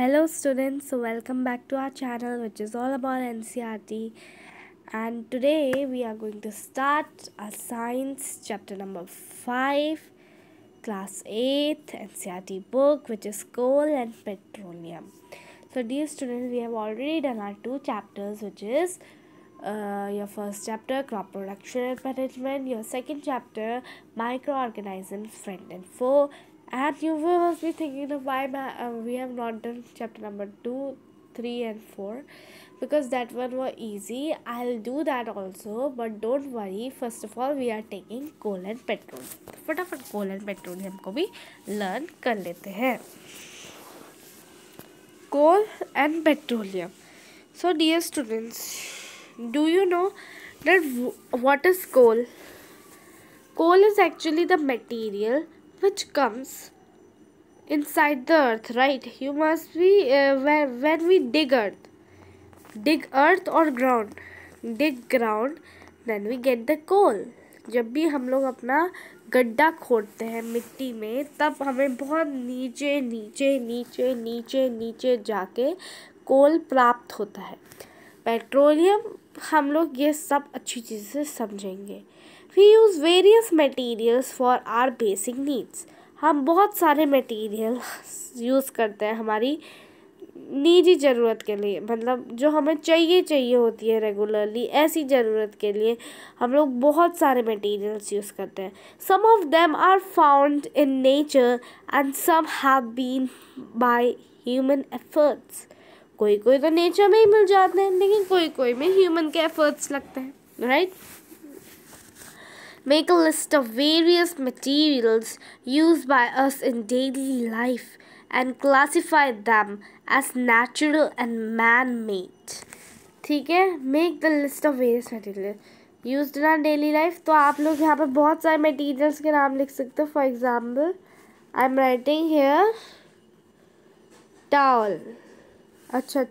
Hello students, so welcome back to our channel which is all about NCERT, and today we are going to start our science chapter number 5 class 8 NCERT book, which is coal and petroleum. So dear students, we have already done our two chapters, which is your first chapter crop production and management, your second chapter microorganisms friend and foe. And you must be thinking of why we have not done chapter number 2, 3 and 4, because that one was easy. I'll do that also, but don't worry. First of all, we are taking coal and petrol. फटाफट coal and petroleum को भी learn कर लेते हैं. Coal and petroleum. So dear students, do you know that what is coal? Coal is actually the material which comes inside the earth, right? You must be when we dig earth or ground, dig ground, then we get the coal. जब भी हम लोग अपना गड्ढा खोदते हैं मिट्टी में, तब हमें बहुत नीचे नीचे नीचे नीचे नीचे जाके कोल प्राप्त होता है. पेट्रोलियम हम लोग ये सब अच्छी चीज़ से समझेंगे. We use various materials for our basic needs. हम बहुत सारे मटेरियल यूज़ करते हैं हमारी निजी ज़रूरत के लिए, मतलब जो हमें चाहिए होती है रेगुलरली, ऐसी ज़रूरत के लिए हम लोग बहुत सारे मटेरियल्स यूज़ करते हैं. Some of them are found in nature and some have been by human efforts. कोई तो नेचर में ही मिल जाते हैं, लेकिन कोई में ह्यूमन के एफर्ट्स लगते हैं, right? Make a list of various materials used by us in daily life and classify them as natural and man-made. ठीक है? Make the list of various materials used in our daily life. तो आप लोग यहाँ पर बहुत सारे materials के नाम लिख सकते हो. For example, I'm writing here towel. अच्छा.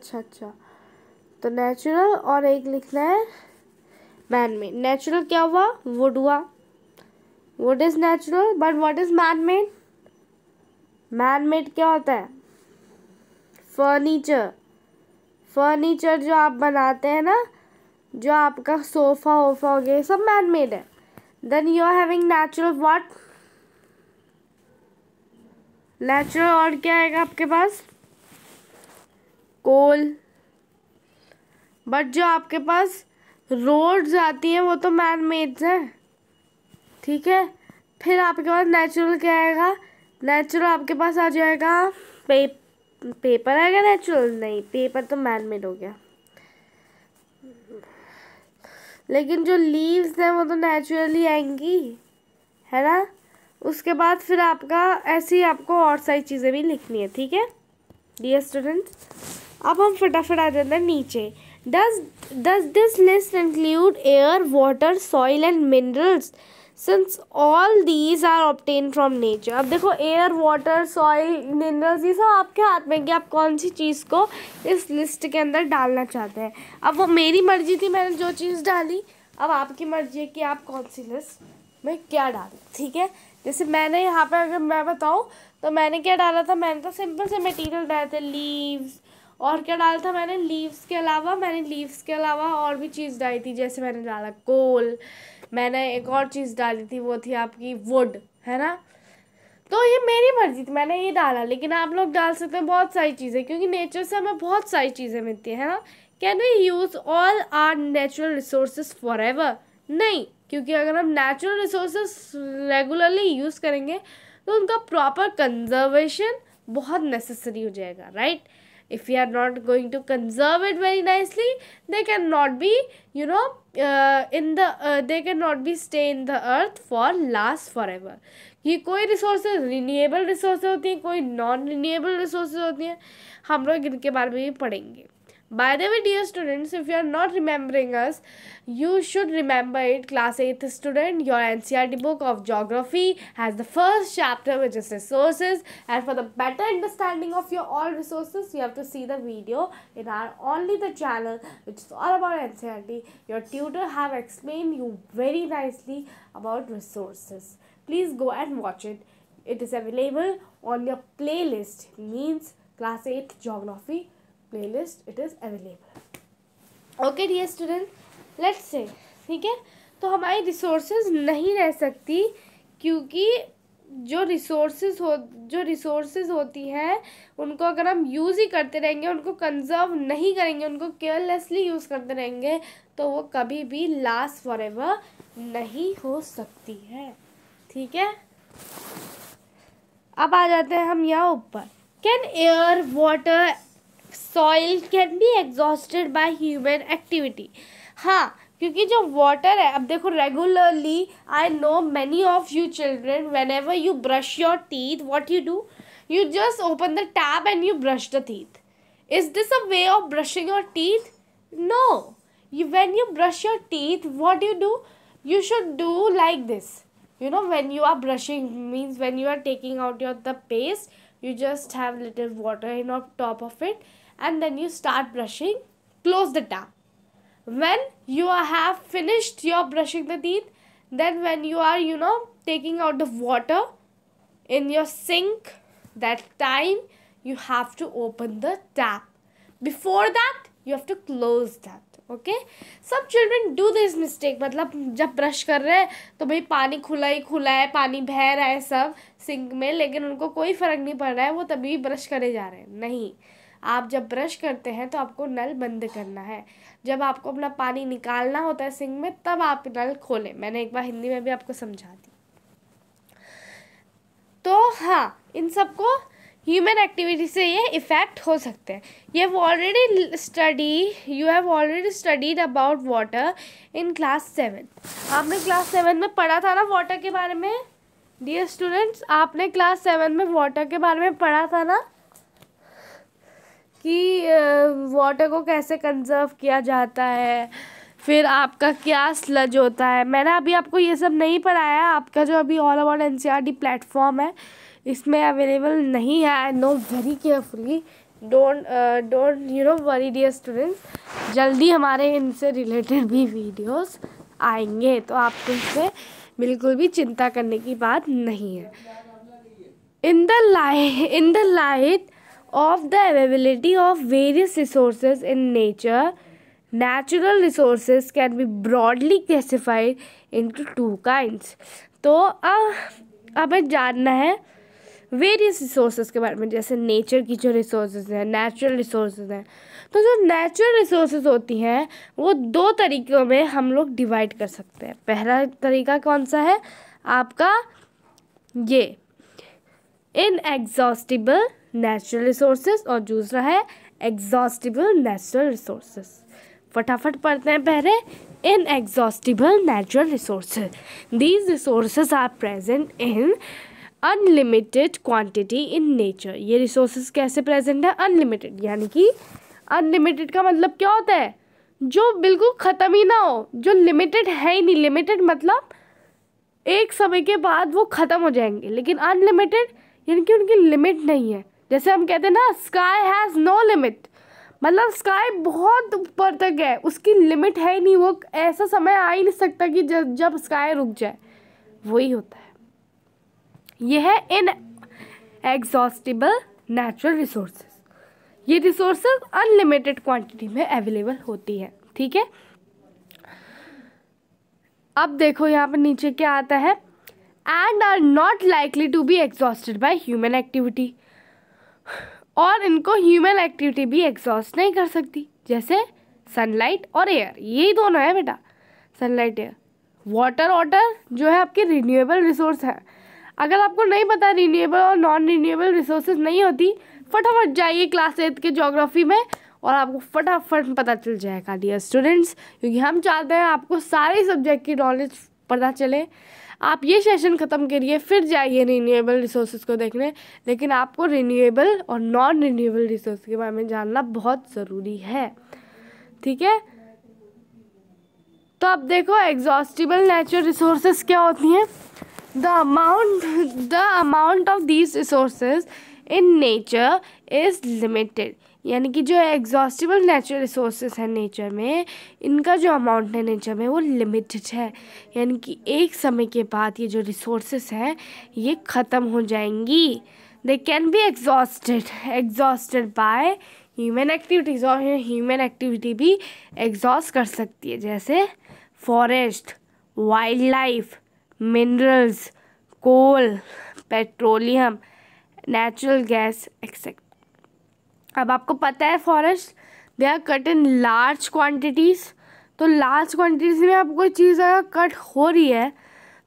तो नेचुरल और एक लिखना है मैन मेड. नेचुरल क्या हुआ? वुड हुआ. Would is natural, but what is man made? Man made क्या होता है? फर्नीचर जो आप बनाते हैं ना, जो आपका सोफा वोफा हो गया, ये सब मैन मेड है. Then you are having natural what? Natural और क्या आएगा आपके पास? कोल. बट जो आपके पास रोड्स आती हैं वो तो मैन मेड्स है, ठीक है? फिर आपके पास नेचुरल क्या आएगा? नेचुरल आपके पास आ जाएगा पेपर आएगा. नेचुरल नहीं, पेपर तो मैन मेड हो गया. लेकिन जो लीव्स हैं वो तो नेचुरली आएंगी, है ना? उसके बाद फिर आपका ऐसे ही आपको और सारी चीज़ें भी लिखनी है, ठीक है डियर स्टूडेंट्स? अब हम फटाफट आ जाते हैं नीचे. Does this list include air, water, soil and minerals? Since all these are obtained from nature. अब देखो, एयर, वाटर, सॉइल, मिनरल्स, ये सब आपके हाथ में कि आप कौन सी चीज़ को इस लिस्ट के अंदर डालना चाहते हैं. अब वो मेरी मर्जी थी, मैंने जो चीज़ डाली. अब आपकी मर्जी है कि आप कौन सी लिस्ट में क्या डालें, ठीक है? जैसे मैंने यहाँ पर अगर मैं बताऊँ तो मैंने क्या डाला था. मैंने तो सिंपल से मटीरियल डाले थे, लीव्स. और क्या डाला था मैंने? लीव्स के अलावा और भी चीज़ डाली थी. जैसे मैंने डाला कोल, मैंने एक और चीज़ डाली थी, वो थी आपकी वुड, है ना? तो ये मेरी मर्जी थी, मैंने ये डाला. लेकिन आप लोग डाल सकते हैं बहुत सारी चीज़ें, क्योंकि नेचर से हमें बहुत सारी चीज़ें मिलती है ना? Can we use all our natural resources forever? नहीं, क्योंकि अगर हम नेचुरल रिसोर्सेज रेगुलरली यूज़ करेंगे तो उनका प्रॉपर कंजर्वेशन बहुत नेसेसरी हो जाएगा, right? If we are not going to conserve it very nicely, they cannot be, they cannot be stay in the earth for last forever. ये कोई resources renewable resources होती हैं, कोई नॉन रिन्यूएबल रिसोर्सेज होती हैं. हम लोग इनके बारे में भी पढ़ेंगे. By the way, dear students, if you are not remembering us, you should remember it. Class 8th student, your NCERT book of geography has the first chapter, which is resources. And for the better understanding of your all resources, you have to see the video in our only the channel, which is all about NCERT. Your tutor have explained you very nicely about resources. Please go and watch it. It is available on your playlist, means class 8 geography playlist it is available. Okay dear student, let's say, ठीक है, तो हमारी resources नहीं रह सकती, क्योंकि जो resources होती हैं उनको अगर हम यूज़ ही करते रहेंगे, उनको कंजर्व नहीं करेंगे, उनको केयरलेसली यूज़ करते रहेंगे, तो वो कभी भी लास्ट फॉरएवर नहीं हो सकती है, ठीक है। अब आ जाते हैं हम यहाँ ऊपर। Can air, water, soil can be exhausted by human activity. हाँ, क्योंकि जो वाटर है, अब देखो regularly I know many of you children, when ever you brush your teeth, what you do, you just open the tap and you brush the teeth. Is this a way of brushing your teeth? No. When you brush your teeth, what do? You should do like this. You know, when you are brushing, means when you are taking out the paste, you just have little water in on top of it, and then you start brushing. Close the tap. When you have finished your brushing the teeth, then when you are, taking out the water in your sink, that time you have to open the tap. Before that you have to close that. Okay, some children do this mistake, मतलब जब brush कर रहे हैं तो भाई पानी खुला ही खुला है, पानी बह रहा है सब सिंक में, लेकिन उनको कोई फ़र्क नहीं पड़ रहा है, वो तभी ब्रश करे जा रहे हैं। नहीं, आप जब ब्रश करते हैं तो आपको नल बंद करना है। जब आपको अपना पानी निकालना होता है सिंक में, तब आप नल खोलें। मैंने एक बार हिंदी में भी आपको समझा दी। तो हाँ, इन सबको ह्यूमन एक्टिविटी से ये इफ़ेक्ट हो सकते हैं। You have already studied about water in class 7। आपने क्लास 7 में पढ़ा था ना वाटर के बारे में डियर स्टूडेंट्स, आपने क्लास 7 में वाटर के बारे में पढ़ा था ना, कि वाटर को कैसे कंजर्व किया जाता है, फिर आपका क्या स्लज होता है। मैंने अभी आपको ये सब नहीं पढ़ाया। आपका जो अभी ऑल अबाउट एनसीईआरटी प्लेटफॉर्म है, इसमें अवेलेबल नहीं है। I know very carefully, don't worry dear students, जल्दी हमारे इनसे रिलेटेड भी वीडियोस आएंगे, तो आपको इससे बिल्कुल भी चिंता करने की बात नहीं है। In the light of the availability of various resources in nature, natural resources can be broadly classified into two kinds. तो अब हमें जानना है वेरियस रिसोर्सेज के बारे में, जैसे नेचर की जो रिसोर्सेज हैं, नेचुरल रिसोर्सेज हैं। तो जो नेचुरल रिसोर्सेज होती हैं वो दो तरीक़ों में हम लोग डिवाइड कर सकते हैं। पहला तरीका कौन सा है आपका, ये इनएग्जॉस्टिबल नेचुरल रिसोर्सेज, और दूसरा है एग्जॉस्टिबल नेचुरल रिसोर्सेज। फटाफट पढ़ते हैं पहले। Inexhaustible natural resources, these resources are present in unlimited quantity in nature. ये रिसोर्सेज कैसे प्रेजेंट है, अनलिमिटेड, यानी कि अनलिमिटेड का मतलब क्या होता है, जो बिल्कुल ख़त्म ही ना हो, जो लिमिटेड है ही नहीं। लिमिटेड मतलब एक समय के बाद वो ख़त्म हो जाएंगे, लेकिन अनलिमिटेड यानी कि उनकी लिमिट नहीं है। जैसे हम कहते हैं ना, स्काई हैज़ नो लिमिट, मतलब स्काई बहुत ऊपर तक है, उसकी लिमिट है ही नहीं, वो ऐसा समय आ ही नहीं सकता कि जब स्काई रुक जाए। वही होता है, यह है इनएग्जॉस्टिबल नेचुरल रिसोर्सेज। ये रिसोर्सेज अनलिमिटेड क्वांटिटी में अवेलेबल होती है, ठीक है। अब देखो यहाँ पर नीचे क्या आता है, and are not likely to be exhausted by human activity, और इनको ह्यूमन एक्टिविटी भी एग्जॉस्ट नहीं कर सकती। जैसे सनलाइट और एयर, यही दोनों है बेटा, सनलाइट एयर। वाटर जो है आपके रिन्यूएबल रिसोर्स है। अगर आपको नहीं पता रिन्यूएबल और नॉन रिन्यूएबल रिसोर्सेज नहीं होती, फटाफट जाइए क्लास 8 के ज्योग्राफी में और आपको फटाफट पता चल जाएगा डियर स्टूडेंट्स, क्योंकि हम चाहते हैं आपको सारे सब्जेक्ट की नॉलेज पता चले। आप ये सेशन ख़त्म करिए, फिर जाइए रिन्यूएबल रिसोर्सेज को देखने, लेकिन आपको रिन्यूएबल और नॉन रिन्यूएबल रिसोर्स के बारे में जानना बहुत ज़रूरी है, ठीक है। तो अब देखो एग्जॉस्टिबल नेचुरल रिसोर्सेज क्या होती हैं। The amount of these resources in nature is limited, यानी कि जो एग्जॉस्टिबल नेचुरल रिसोर्सेज हैं नेचर में, इनका जो अमाउंट है नेचर में वो लिमिटेड है, यानी कि एक समय के बाद ये जो रिसोर्सेज हैं ये ख़त्म हो जाएंगी। They can be exhausted by human activities, और ह्यूमन एक्टिविटी भी एग्जॉस्ट कर सकती है, जैसे forest, wildlife, minerals, coal, petroleum, natural gas etcetera. अब आपको पता है forest they are cut in large quantities, तो लार्ज क्वांटिटीज़ में आप कोई चीज़ अगर कट हो रही है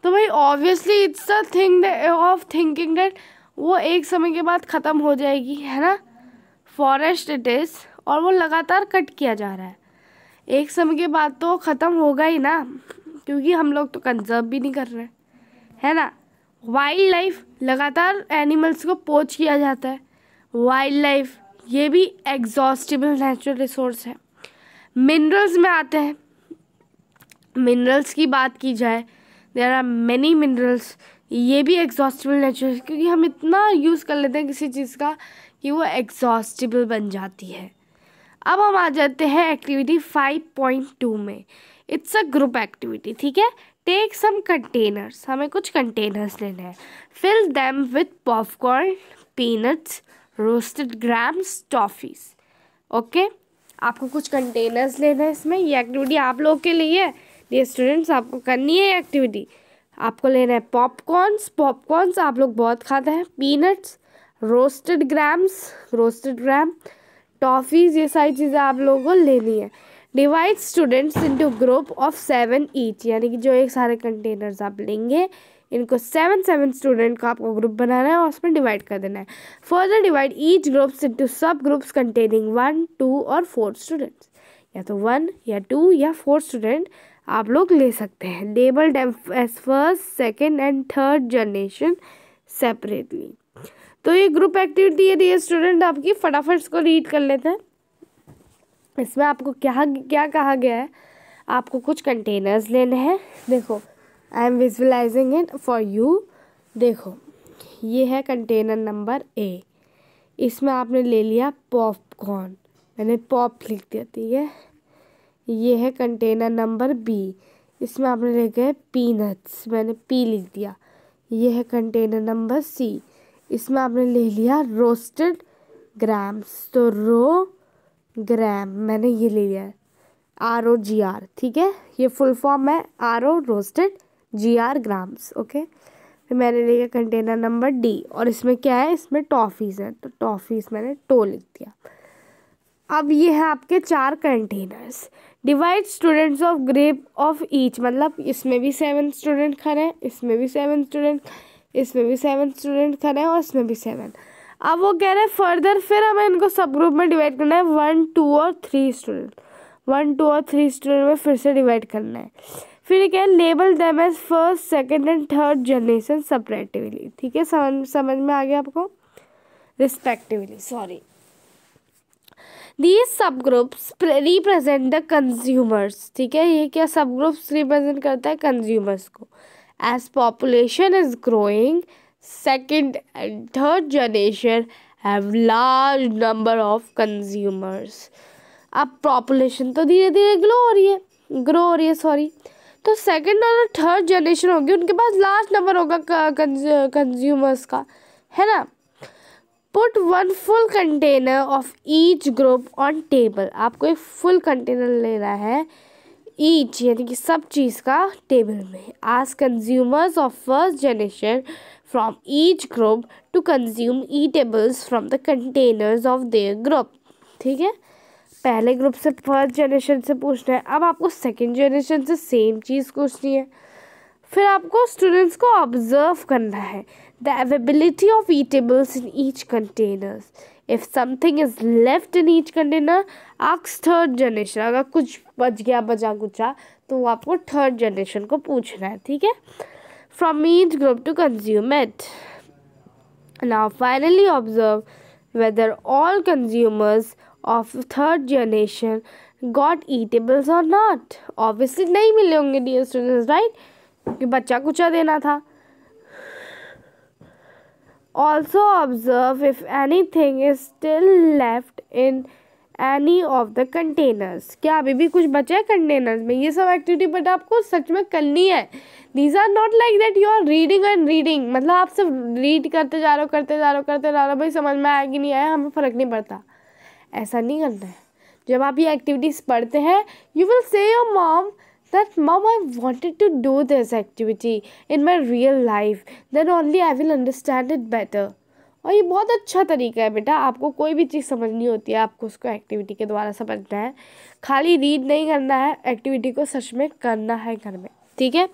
तो भाई obviously it's a thing of thinking that वो एक समय के बाद ख़त्म हो जाएगी, है ना। फॉरेस्ट इट इज़, और वो लगातार कट किया जा रहा है, एक समय के बाद तो ख़त्म होगा ही ना, क्योंकि हम लोग तो कंजर्व भी नहीं कर रहे, है ना। वाइल्ड लाइफ, लगातार एनिमल्स को पोच किया जाता है, वाइल्ड लाइफ ये भी एग्जॉस्टिबल नेचुरल रिसोर्स है। मिनरल्स में आते हैं, मिनरल्स की बात की जाए, देयर आर मैनी मिनरल्स, ये भी एग्जॉस्टिबल नेचुरल, क्योंकि हम इतना यूज़ कर लेते हैं किसी चीज़ का कि वो एग्जॉस्टिबल बन जाती है। अब हम आ जाते हैं एक्टिविटी 5.2 में, इट्स अ ग्रुप एक्टिविटी, ठीक है। टेक सम कंटेनर्स, हमें कुछ कंटेनर्स लेने हैं, fill them with popcorn, peanuts, roasted grams, toffees. Okay, आपको कुछ कंटेनर्स लेना है इसमें, ये एक्टिविटी आप लोग के लिए है, ये स्टूडेंट्स आपको करनी है एक्टिविटी। आपको लेना है पॉपकॉर्न्स आप लोग बहुत खाते हैं, पीनट्स, रोस्टेड ग्राम, टॉफ़ीज़, ये सारी चीज़ें आप लोगों को लेनी है। Divide students into group of 7 each, यानी कि जो एक सारे कंटेनर्स आप लेंगे इनको 7 स्टूडेंट का आपको ग्रुप बनाना है और उसमें डिवाइड कर देना है। Further divide each groups into सब ग्रुप्स कंटेनिंग 1, 2 और 4 स्टूडेंट्स, या तो 1 या 2 या 4 स्टूडेंट आप लोग ले सकते हैं। Labelled as first, second and third generation separately. तो ये ग्रुप एक्टिविटी है डियर स्टूडेंट आपकी, फटाफट इसको रीड कर लेते हैं। इसमें आपको क्या कहा गया है, आपको कुछ कंटेनर्स लेने हैं। देखो I am visualising it for you. देखो ये है कंटेनर नंबर ए, इसमें आपने ले लिया पॉपकॉर्न, मैंने पॉप लिख दिया, ठीक है। ये है कंटेनर नंबर बी, इसमें आपने ले गए पीनट्स, मैंने पी लिख दिया। ये है कंटेनर नंबर सी, इसमें आपने ले लिया रोस्टेड ग्राम्स, तो ग्राम मैंने ये ले लिया ROGR, ठीक है, ये फुल फॉर्म है RO roasted GR grams. Okay, फिर मैंने लिया कंटेनर नंबर डी, और इसमें क्या है, इसमें टॉफ़ीज़ है, तो टॉफ़ीज़ मैंने टो लिख दिया। अब ये है आपके 4 containers. Divide students of group of each, मतलब इसमें भी 7 स्टूडेंट खड़े हैं, इसमें भी 7 स्टूडेंट, इसमें भी 7 स्टूडेंट खड़े हैं और इसमें भी 7। अब वो कह रहे हैं फर्दर फिर हमें इनको सब ग्रुप में डिवाइड करना है, 1, 2 और 3 स्टूडेंट, 1, 2 और 3 स्टूडेंट में फिर से डिवाइड करना है। फिर क्या है, label them as first, second and third generation separatively, ठीक है, समझ में आ गया आपको, respectively, sorry. These subgroups represent the consumers, ठीक है, ये क्या सब ग्रुप्स रिप्रेजेंट करता है, कंज्यूमर्स को। As population is growing, second and third generation have large number of consumers. अब पॉपुलेशन तो धीरे धीरे ग्रो हो रही है सॉरी, तो सेकंड और थर्ड जनरेशन होगी, उनके पास लार्ज नंबर होगा कंज्यूमर्स का, है ना। Put 1 full container of each group on table, आपको एक फुल कंटेनर लेना है ईच यानी कि सब चीज़ का टेबल में। Ask consumers of first generation from each group to consume eatables from the containers of their group, ठीक है, पहले ग्रुप से फर्स्ट जनरेशन से पूछना है। अब आपको सेकेंड जनरेशन से सेम चीज़ पूछनी है। फिर आपको स्टूडेंट्स को ऑब्जर्व करना है the availability of eatables in each containers, if something is left in each container ask third generation, अगर कुछ बचा कुचा तो वो आपको थर्ड जनरेशन को पूछना है, ठीक है, from each group to consume it. Now finally observe whether all consumers of third generation got eatables or not. Obviously नहीं मिले होंगे dear students, right? क्योंकि बच्चा कुचा देना था। Also observe if anything is still left in any of the containers. क्या अभी भी कुछ बचा है कंटेनर्स में? ये सब एक्टिविटी बट आपको सच में करनी है। These are not like that you are reading and reading, मतलब आप सिर्फ रीड करते जा रहे हो करते जा रहे हो करते जा रहे हो, भाई समझ में आया कि नहीं आया हमें फ़र्क नहीं पड़ता। ऐसा नहीं करना है। जब आप ये एक्टिविटीज़ पढ़ते हैं, you will say your mom that mom, I wanted to do this activity in my real life, then only I will understand it better। और ये बहुत अच्छा तरीका है बेटा, आपको कोई भी चीज़ समझनी होती है आपको उसको एक्टिविटी के द्वारा समझना है, खाली रीड नहीं करना है, एक्टिविटी को सच में करना है घर में, ठीक है।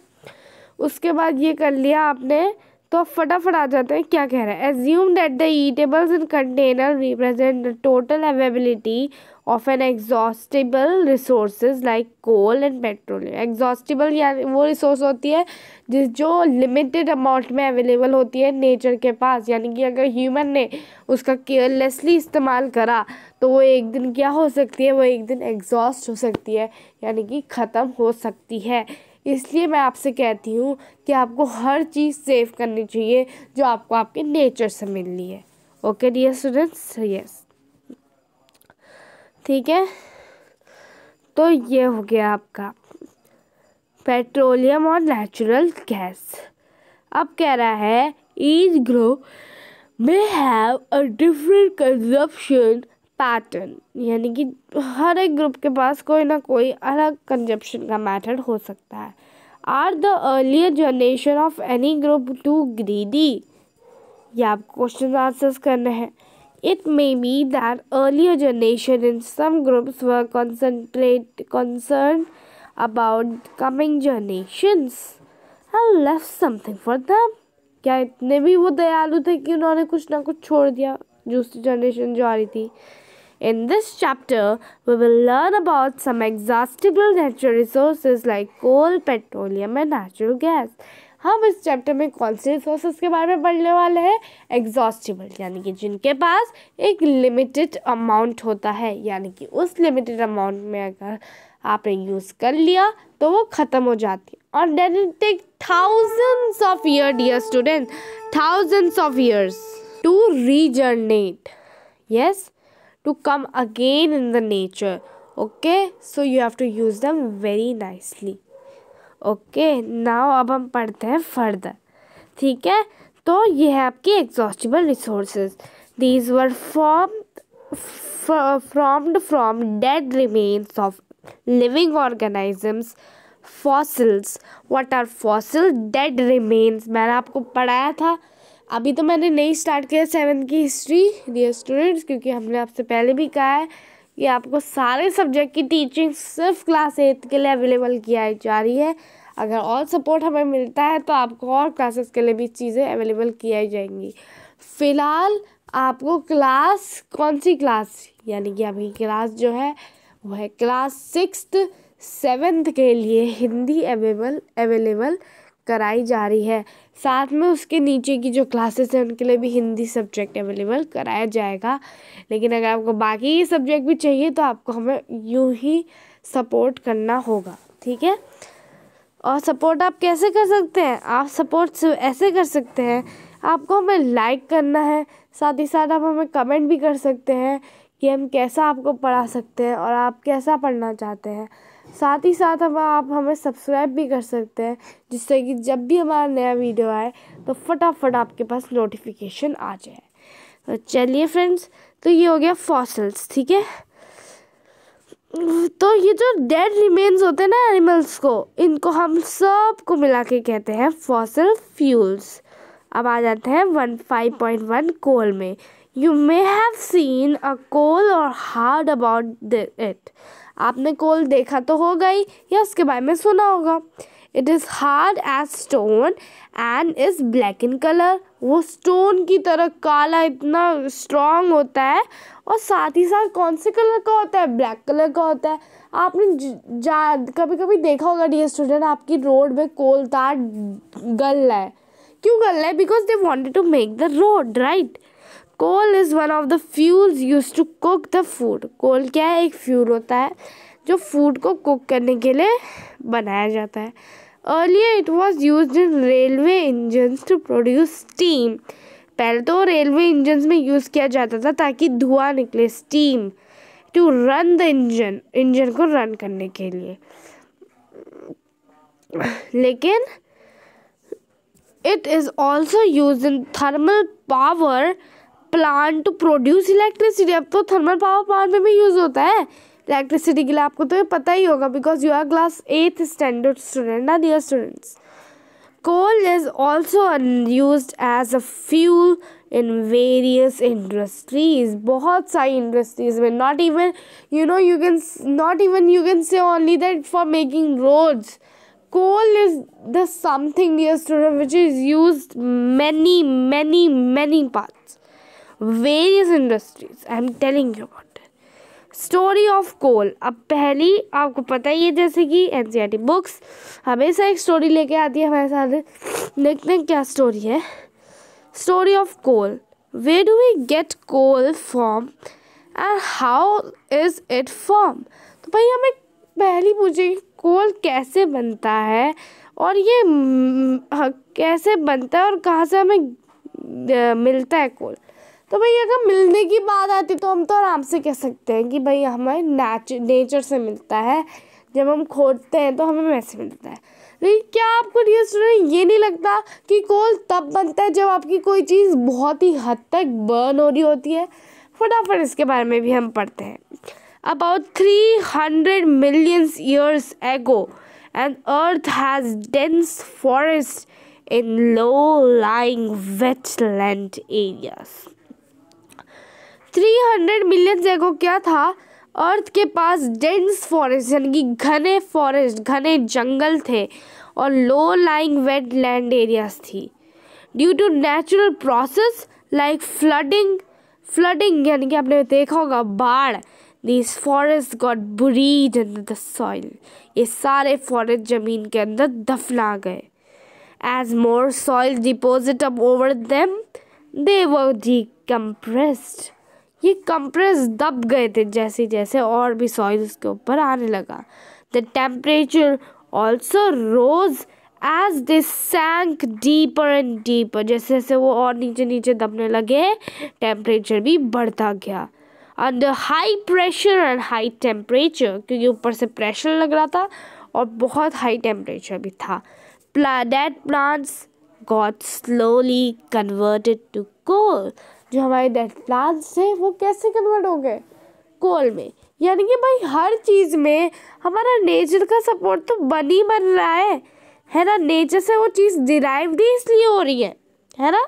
उसके बाद ये कर लिया आपने, तो अब फटाफट आ जाते हैं क्या कह रहा है। Assume that the eatables in container represent the total availability of an exhaustible resources like coal and petroleum. Exhaustible यानी वो रिसोर्स होती है जो लिमिटेड अमाउंट में अवेलेबल होती है नेचर के पास, यानी कि अगर ह्यूमन ने उसका केयरलेसली इस्तेमाल करा तो वो एक दिन क्या हो सकती है, वो एक दिन एग्जॉस्ट हो सकती है, यानी कि ख़त्म हो सकती है। इसलिए मैं आपसे कहती हूँ कि आपको हर चीज़ सेव करनी चाहिए जो आपको आपके नेचर से मिल रही है। ओके डियर स्टूडेंट्स, यस, ठीक है। तो ये हो गया आपका पेट्रोलियम और नेचुरल गैस। अब कह रहा है ईच ग्रुप में have a different consumption pattern, यानी कि हर एक ग्रुप के पास कोई ना कोई अलग कंजप्शन का मेथड हो सकता है। Are the earlier generation of any group too greedy, ये आपको क्वेश्चन आंसर्स करने हैं। It may be that earlier generation in some groups were concerned about coming generations and left something for them। क्या इतने भी वो दयालु थे कि उन्होंने कुछ ना कुछ छोड़ दिया दूसरी जनरेशन जो आ रही थी। In this chapter, we will learn about some exhaustible natural resources like coal, petroleum and natural gas। हम इस चैप्टर में कौन से रिसोर्सेज के बारे में पढ़ने वाले हैं? एग्जॉस्टिबल, यानी कि जिनके पास एक लिमिटेड अमाउंट होता है, यानी कि उस लिमिटेड अमाउंट में अगर आपने यूज़ कर लिया तो वो ख़त्म हो जाती है। और then it take thousands of year dear student, thousands of years to regenerate, yes, to come again in the nature। okay, so you have to use them very nicely। okay, now अब हम पढ़ते हैं further, ठीक है। तो ये है आपकी exhaustible resources. these were formed from dead remains of living organisms, fossils। what are fossil? dead remains, मैंने आपको पढ़ाया था, अभी तो मैंने नहीं स्टार्ट किया 7th की हिस्ट्री डियर स्टूडेंट्स, क्योंकि हमने आपसे पहले भी कहा है कि आपको सारे सब्जेक्ट की टीचिंग सिर्फ क्लास 8 के लिए अवेलेबल किया जा रही है। अगर और सपोर्ट हमें मिलता है तो आपको और क्लासेस के लिए भी चीज़ें अवेलेबल किया जाएंगी। फ़िलहाल आपको क्लास कौन सी क्लास, यानी कि अभी क्लास जो है वो है क्लास 6th 7th के लिए हिंदी अवेलेबल कराई जा रही है। साथ में उसके नीचे की जो क्लासेस हैं उनके लिए भी हिंदी सब्जेक्ट अवेलेबल कराया जाएगा। लेकिन अगर आपको बाकी सब्जेक्ट भी चाहिए तो आपको हमें यूँ ही सपोर्ट करना होगा, ठीक है। और सपोर्ट आप कैसे कर सकते हैं? आप सपोर्ट ऐसे कर सकते हैं, आपको हमें लाइक करना है, साथ ही साथ आप हमें कमेंट भी कर सकते हैं कि हम कैसा आपको पढ़ा सकते हैं और आप कैसा पढ़ना चाहते हैं। साथ ही साथ आप हमें सब्सक्राइब भी कर सकते हैं, जिससे कि जब भी हमारा नया वीडियो आए तो फटाफट आपके पास नोटिफिकेशन आ जाए। तो चलिए फ्रेंड्स, तो ये हो गया फॉसिल्स, ठीक है। तो ये जो डेड रिमेन्स होते हैं ना एनिमल्स को, इनको हम सब को मिला के कहते हैं फॉसिल फ्यूल्स। अब आ जाते हैं 15.1 कोल में। You may have seen a coal और हार्ड अबाउट इट। आपने कोल देखा तो होगा ही या उसके बारे में सुना होगा। It is hard as stone and is black in colour. वो स्टोन की तरह काला इतना स्ट्रॉन्ग होता है और साथ ही साथ कौन से कलर का होता है? ब्लैक कलर का होता है। आपने कभी कभी देखा होगा डियर स्टूडेंट, आपकी रोड में कोल तार गल रहा है। क्यों गल रहा है? Because they wanted to make the road, right. Coal is one of the fuels use to cook the food. Coal क्या है? एक फ्यूल होता है जो फूड को कुक करने के लिए बनाया जाता है। Earlier it was use in railway engines to produce steam. पहले तो रेलवे इंजन्स में यूज़ किया जाता था ताकि धुआं निकले, steam. To run the engine को रन करने के लिए। लेकिन it is also use in thermal power plant to produce electricity. अब तो थर्मल पावर प्लांट में भी यूज़ होता है इलेक्ट्रिसिटी के लिए, आपको तो ये पता ही होगा because you are class 8th standard student ना dear students. Coal is also used as a fuel in various industries, बहुत सारी इंडस्ट्रीज में, not even you can say only that for making roads. Coal is the something, dear student, which is used many parts, various industries. I am telling you about it. Story of coal. अब पहली आपको पता ही है जैसे कि NCERT books हमेशा एक story लेके आती है हमारे साथ। देखते हैं क्या स्टोरी है। Story of coal. Where do we get coal from and how is it formed? तो भाई हमें पहली पूछेगी कोल कैसे बनता है और ये कैसे बनता है और कहाँ से हमें मिलता है कोल। तो भाई अगर मिलने की बात आती तो हम तो आराम से कह सकते हैं कि भाई हमें नेचर से मिलता है, जब हम खोदते हैं तो हमें वैसे मिलता है। लेकिन क्या आपको डियर स्टूडेंट ये नहीं लगता कि कोल तब बनता है जब आपकी कोई चीज़ बहुत ही हद तक बर्न हो रही होती है? फटाफट इसके बारे में भी हम पढ़ते हैं। About 300 million years ago, an Earth has dense forests in low-lying wetland areas. 300 million ago क्या था? अर्थ के पास डेंस फॉरेस्ट यानी कि घने फॉरेस्ट, घने जंगल थे और लो लाइंग वेटलैंड एरियाज थी। Due to natural process like flooding यानी कि आपने देखा होगा बाढ़, These forests got buried under the soil. ये सारे फॉरेस्ट जमीन के अंदर दफना गए। As more soil deposited over them, they were decompressed. ये कंप्रेस दब गए थे जैसे जैसे और भी सॉइल उसके ऊपर आने लगा। The temperature also rose as they sank deeper and deeper. जैसे जैसे वो और नीचे नीचे दबने लगे, टेम्परेचर भी बढ़ता गया। Under high pressure and high temperature, क्योंकि ऊपर से प्रेशर लग रहा था और बहुत हाई टेम्परेचर भी था। Dead plants got slowly converted to coal. जो हमारे डेड प्लांट्स थे वो कैसे कन्वर्ट हो गए? कोल में। यानी कि भाई हर चीज़ में हमारा नेचर का सपोर्ट तो बन रहा है ना? नेचर से वो चीज़ डिराइव्ड ही इसलिए हो रही है ना?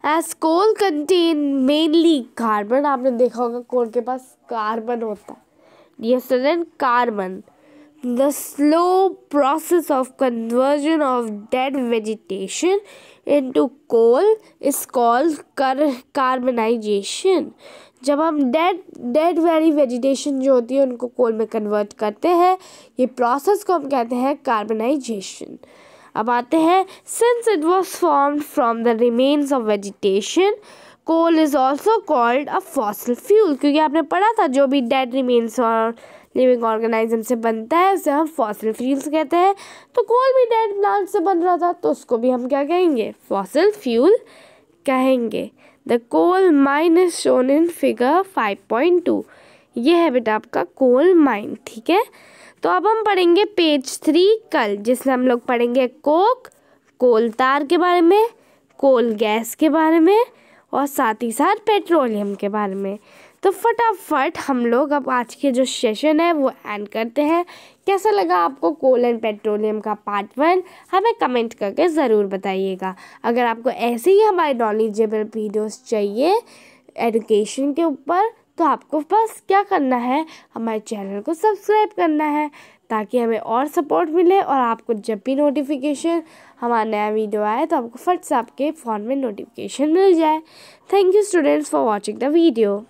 As coal contain mainly carbon, आपने देखा होगा कोल के पास कार्बन होता है। Dear student, carbon. The slow process of conversion of dead vegetation into coal is called carbonization. जब हम डेड वाली वेजिटेशन जो होती है उनको कोल में कन्वर्ट करते हैं, ये प्रोसेस को हम कहते हैं कार्बनाइजेशन। अब आते हैं, since it was formed from the remains of vegetation, coal is also called a fossil fuel. क्योंकि आपने पढ़ा था जो भी डेड रिमेन्स और लिविंग ऑर्गेनिज्म से बनता है उसे हम फॉसिल फ्यूल्स कहते हैं। तो कोल भी डेड प्लांट से बन रहा था तो उसको भी हम क्या कहेंगे? फॉसिल फ्यूल कहेंगे। The coal mine is shown in figure 5.2। ये है बेटा आपका कोल माइन, ठीक है। तो अब हम पढ़ेंगे पेज 3 कल, जिसमें हम लोग पढ़ेंगे कोल तार के बारे में, कोल गैस के बारे में और साथ ही साथ पेट्रोलियम के बारे में। तो फटाफट हम लोग अब आज के जो सेशन है वो एंड करते हैं। कैसा लगा आपको कोल एंड पेट्रोलियम का पार्ट 1? हमें कमेंट करके ज़रूर बताइएगा। अगर आपको ऐसे ही हमारे नॉलेजेबल वीडियोस चाहिए एजुकेशन के ऊपर तो आपको बस क्या करना है, हमारे चैनल को सब्सक्राइब करना है ताकि हमें और सपोर्ट मिले और आपको जब भी नोटिफिकेशन हमारा नया वीडियो आए तो आपको फट से आपके फ़ोन में नोटिफिकेशन मिल जाए। Thank you students for watching the video.